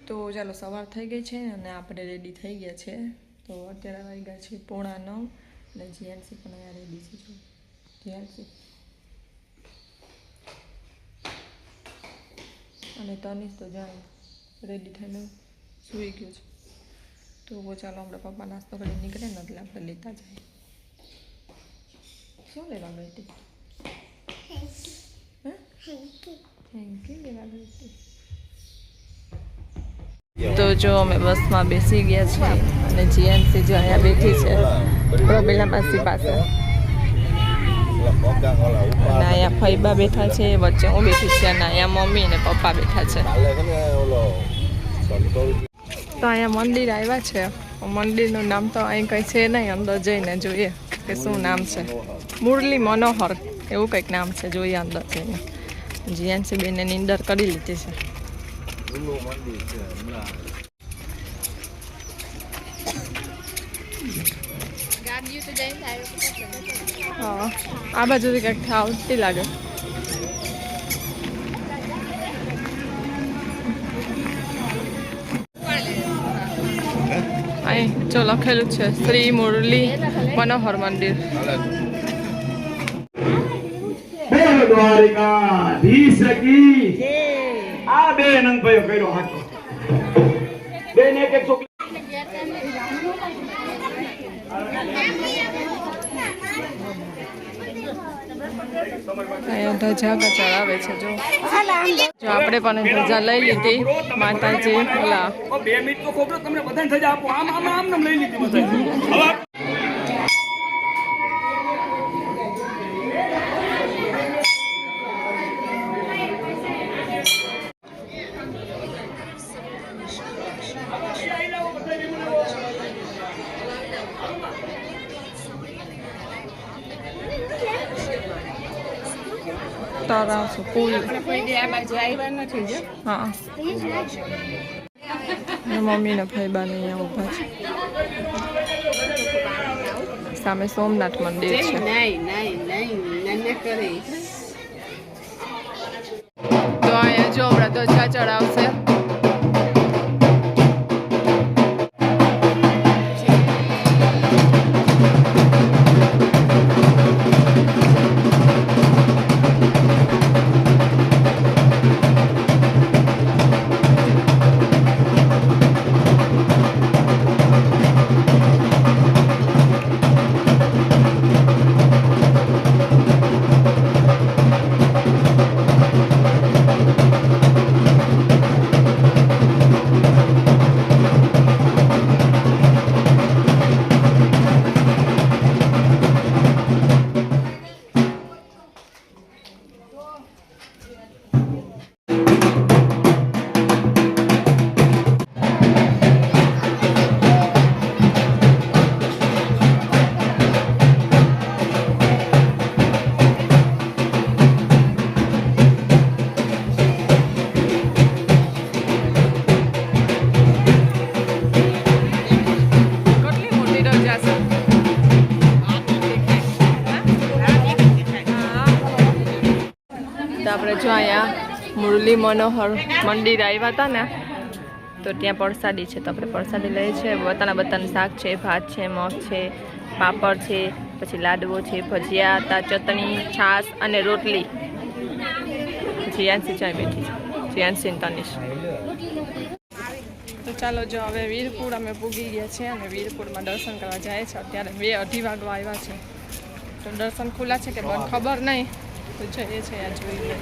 તો ચાલો સવાર થઈ ગઈ છે અને આપણે રેડી થઈ ગયા છે. તો અત્યારે વાગ્યા છે 8:45 અને જીએનસી પણ અહીંયા રેડી છે. જો જીએનસી અને તનિષ તો જાય રેડી થઈને સૂઈ ગયો છે. તો ચાલો આપણે પપ્પા નાસ્તો કરી નીકળે ને એટલે આપણે લેતા જઈએ. શું લેવા ગઈ હતી? હેન્કી લેવા ગઈ હતી. તો જો અમે બસમાં બેસી ગયા છીએ અને જીએનસી જો અહીંયા બેઠી છે પ્રમીલા માસી પાસે અને અહીંયા ફઈબા બેઠા છે, વચ્ચે હું બેઠી છે અને અહીંયા મમ્મી અને પપ્પા બેઠા છે. તો અહીંયા મંદિર આવ્યા છે. મંદિરનું નામ તો અહીં કંઈ છે નહીં, અંદર જઈને જોઈએ કે શું નામ છે. મુરલી મનોહર એવું કંઈક નામ છે, જોઈએ અંદર જઈને. જીએનસી બેને નીંદર કરી લીધી છે. હા, આ બાજુથી કંઈક આવતી લાગે. અહીં જો લખેલું છે શ્રી મુરલી મનોહર મંદિર. દ્વારિકાધીશ કી આ બે નંગ ભાઈઓ કર્યો હાથો બેન એક એક છોકરી અહીંયા ધજા ચડાવે છે. જો આપણે પણ ધજા લઈ લીધી માતાજી. ઓલા 2 મિનિટ તો ખોબરો તમને બધાને ધજા આપો. આમ આમ આમ નામ લઈ લીધી બધા. તારા પુલ. હા, મમ્મી ને ભાઈબાને અહીંયા ઊભા છે. સામે સોમનાથ મંદિર છે. તો અહીંયા જો હમણાં ધજા ચડાવશે. આપણે જો અહીંયા મુરલી મનોહર મંદિર આવ્યા હતા ને, તો ત્યાં પ્રસાદી છે. તો આપણે પ્રસાદી લઈએ છીએ. બતાના શાક છે, ભાત છે, મગ છે, પાપડ છે, પછી લાડવો છે, ભજીયા હતા, ચટણી, છાશ અને રોટલી. જીયાનસી ચાય બેઠી છે, જીયાનસી તનિષ. તો ચાલો જો હવે વીરપુર અમે પૂગી ગયા છે અને વીરપુરમાં દર્શન કરવા જાય છે. અત્યારે 2-2:30 વાગવા આવ્યા છે. તો દર્શન ખુલ્લા છે કે બંધ ખબર નહીં. તો જઈએ છે આ જોઈ લઈએ.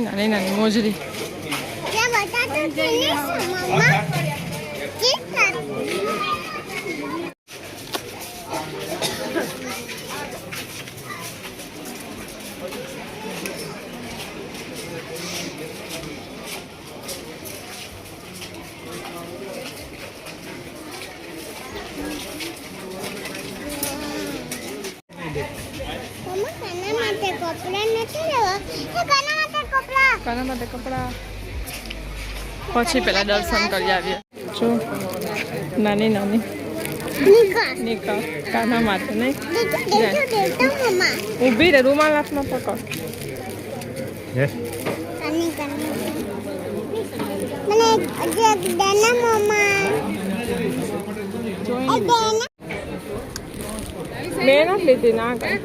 નાની નાની મોજરી. કાના માટે કપડા પછી પેલા દર્શન કરી આવીએ. જો નાની નાની નીકળ કાના માટે નહીં ઊભી રે રૂમાલ હાથમાં પકડ મેં નથી લીધી ના કઈ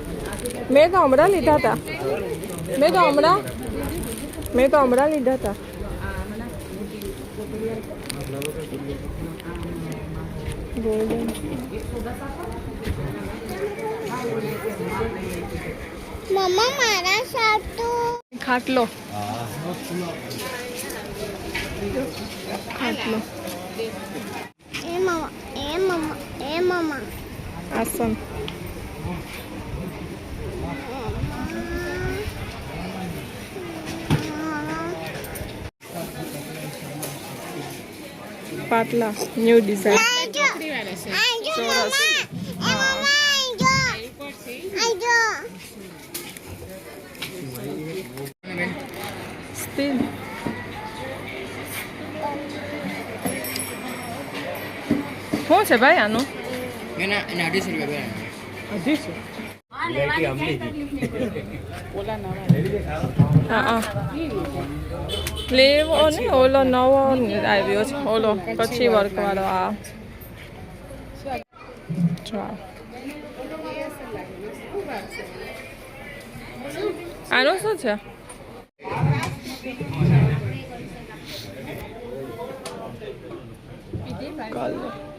મેં તો હમણાં લીધા હતા મેં તો હમણાં લીધા હતા મમ્મા મારા સાથ ખાટલો ખાટલો એ મમ્મા આસન પાટલા ન્યૂ ડિઝાઇન ચોરસ સ્ટીલ શું છે ભાઈ આનું એના 250 રૂપિયા 250 હા લેવો ને ઓલો નવો આવ્યો છે ઓલો પછી વર્કવાળો આ ચાલ આનું શું છે કલર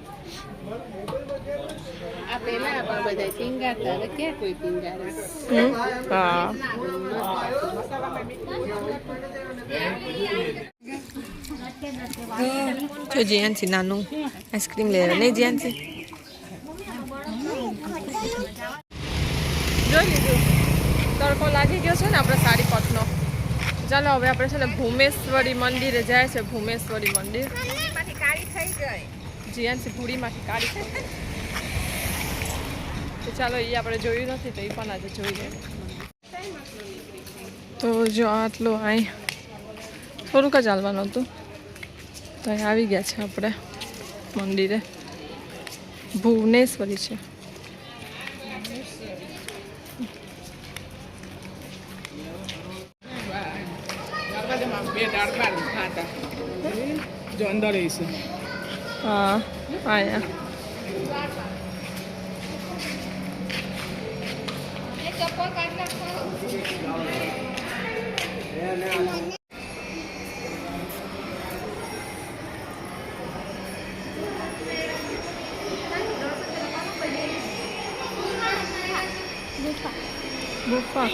આ પેલા પણ બધા ટીંગાતા હવે ક્યાં કોઈ ટીંગારે હા જો જીયાનસી નાનું આઈસ્ક્રીમ લેવા નહીં જીયાનસી જોઈ લીધું તડકો લાગી ગયો છે ને આપણે સાડી પટનો ચાલો હવે આપણે છે ને ભૂમેશ્વરી મંદિરે જાય છે ભૂમેશ્વરી મંદિર જીયાનસી પૂરીમાંથી કાઢી થઈ ગઈ તો ચાલો એ આપણે જોયું નથી તો એ પણ આજે જોઈ લઈએ તો જો આટલું અહીં થોડુંક જ ચાલવાનું હતું તો અહીં આવી ગયા છે આપણે મંદિરે ભુવનેશ્વરી છે બે દાળ બાર ખાતા જો અંદર છે હા અહીંયા ગુફા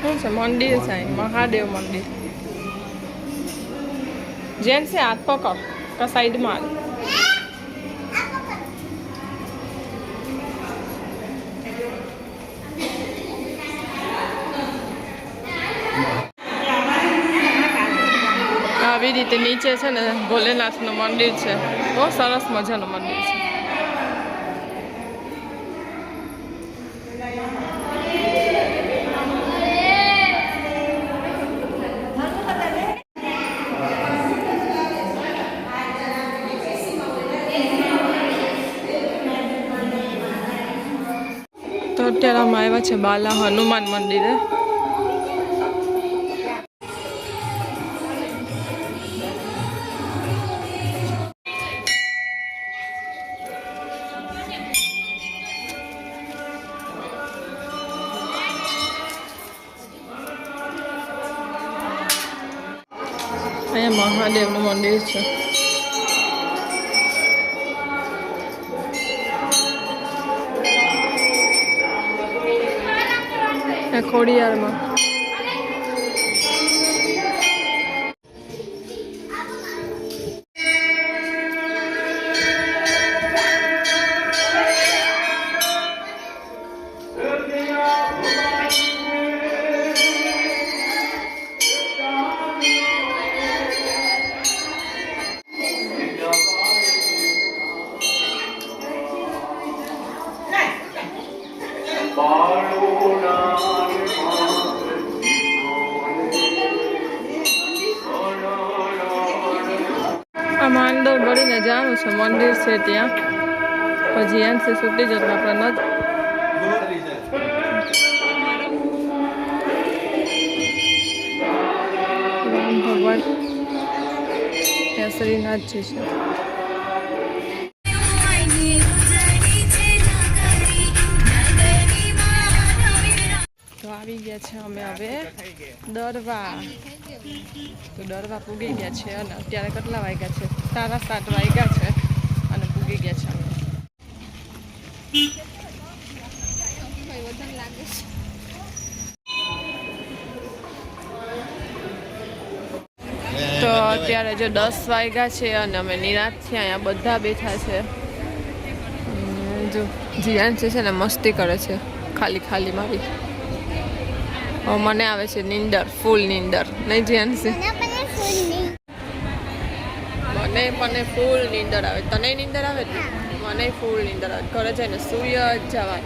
શું છે મંદિર છે અહીં મહાદેવ મંદિર જેન છે હાથ પકડ કા સાઈડમાં આવી રીતે નીચે છે ને ભોલેનાથનું મંદિર છે બહુ સરસ મજાનું મંદિર છે તો અત્યારે અમે આવ્યા છે બાલા હનુમાન મંદિરે અહીંયા મહાદેવનું મંદિર છે ખોડિયારમાં છે મંદિર છે ત્યાં પછી એનસી છૂટી જતો આપણે ન રામ ભગવાન ત્યાં શ્રીનાથજી છે તો આવી ગયા છે અમે હવે દરવા તો દરવા પૂગી ગયા છે અને અત્યારે કેટલા વાગ્યા છે 7:30 વાગ્યા છે અને પૂગી ગયા છે અમે તો અત્યારે જો 10 વાગ્યા છે અને અમે નિરાંતથી અહીંયા બધા બેઠા છે જો જીયાંશી છે ને મસ્તી કરે છે ખાલી મારી હવે મને આવે છે નીંદર ફૂલ નીંદર નહીં જીયાંશી મને ફૂલ નીંદર આવે તને નીંદર આવે ને મને ફૂલ નીંદર આવે ઘરે જઈને સુઈ જ જવાય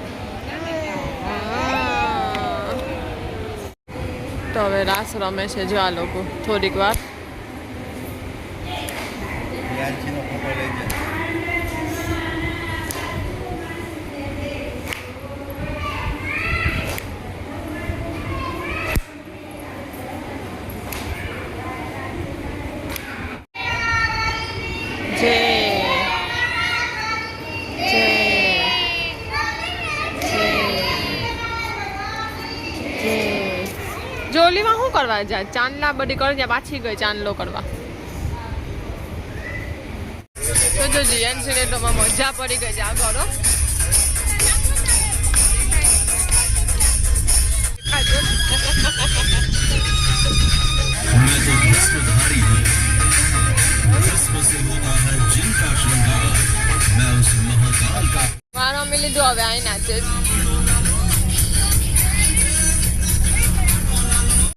તો હવે રાસ રમે છે જો આ લોકો થોડીક વાર જોલીમાં શું કરવા જાય ચાંદલા બધી કરી જાય પાછી ગઈ ચાંદલો કરવા તો જો જીયાંશી ને તો મજા પડી ગઈ છે આ ઘરો મારો અમે લીધું હવે આઈ નાચે